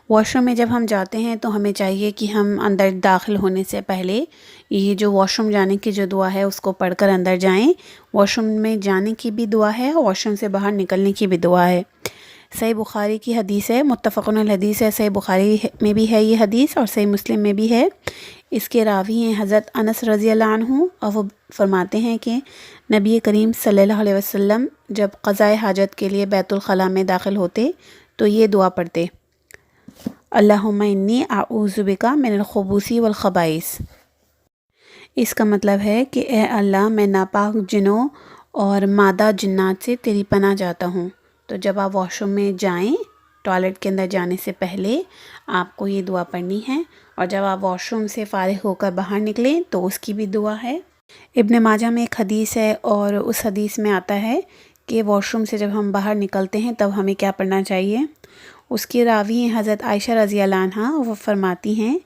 Wash room میں جب ہم جاتے ہیں تو ہمیں چاہیے کہ ہم اندر داخل ہونے سے پہلے یہ جو واش روم جانے کی جو دعا ہے اس کو پڑھ کر اندر جائیں۔ واش روم میں جانے کی بھی دعا ہے، واش روم سے باہر نکلنے کی بھی دعا ہے۔ صحیح بخاری کی حدیث ہے، متفقن الحدیث ہے، صحیح بخاری میں بھی ہے یہ حدیث اور صحیح مسلم میں بھی ہے۔ اس کے راوی ہیں حضرت انس رضی اللہ عنہ، اور وہ فرماتے ہیں کہ نبی کریم صلی اللہ علیہ وسلم جب قضاء حاجت کے لیے بیت الخلاء میں داخل ہوتے تو یہ دعا پڑھتے: اللہم انی اعوذ بک من الخبث والخبائث۔ اس کا مطلب ہے کہ اے اللہ، میں ناپاک جنوں اور مادہ جنات سے تیری پناہ چاہتا ہوں۔ تو جب آپ واش روم میں جائیں، ٹوائلٹ کے اندر جانے سے پہلے آپ کو یہ دعا پڑھنی ہے، اور جب آپ واش روم سے فارغ ہو کر باہر نکلیں تو اس کی بھی دعا ہے۔ ابن ماجہ میں ایک حدیث ہے اور اس حدیث میں آتا ہے کہ واش روم سے جب ہم باہر نکلتے ہیں تب ہمیں کیا پڑھنا چاہیے۔ اس کی راوی ہیں حضرت عائشہ رضی اللہ عنہ، وہ فرماتی ہیں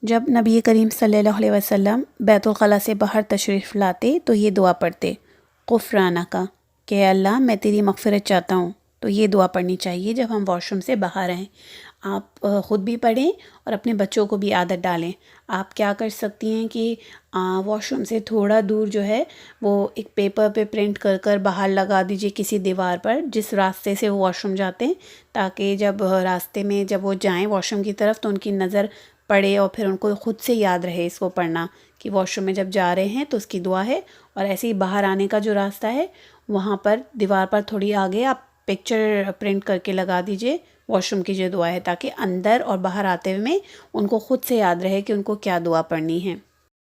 جب نبی کریم صلی اللہ علیہ وسلم بیت الخلاء سے باہر تشریف لاتے تو یہ دعا پڑھتے: غفرانک، کہ اے اللہ میں تیری مغفرت چاہتا ہوں۔ تو یہ دعا پڑھنی چاہیے جب ہم واش روم سے باہر آئیں۔ آپ خود بھی پڑھیں اور اپنے بچوں کو بھی عادت ڈالیں۔ آپ کیا کر سکتی ہیں کہ واش روم سے تھوڑا دور جو ہے وہ ایک پیپر پہ پرنٹ کر کر باہر لگا دیجئے کسی دیوار پر جس راستے سے وہ واش روم جاتے ہیں، تاکہ جب راستے میں جب وہ جائیں واش روم کی طرف تو ان کی نظر پڑے اور پھر ان کو خود سے یاد رہے اس کو پڑھنا کہ واش روم میں جب جا رہے ہیں تو اس کی دعا ہے۔ اور ایسے ہی باہر آنے کا جو راستہ ہے وہاں پر دیوار پر تھوڑی آگے آپ پکچر پرنٹ کر کے لگا دیجئے واش روم کی جو دعا ہے، تاکہ اندر اور باہر آتے ہوئے میں ان کو خود سے یاد رہے کہ ان کو کیا دعا پڑھنی ہے۔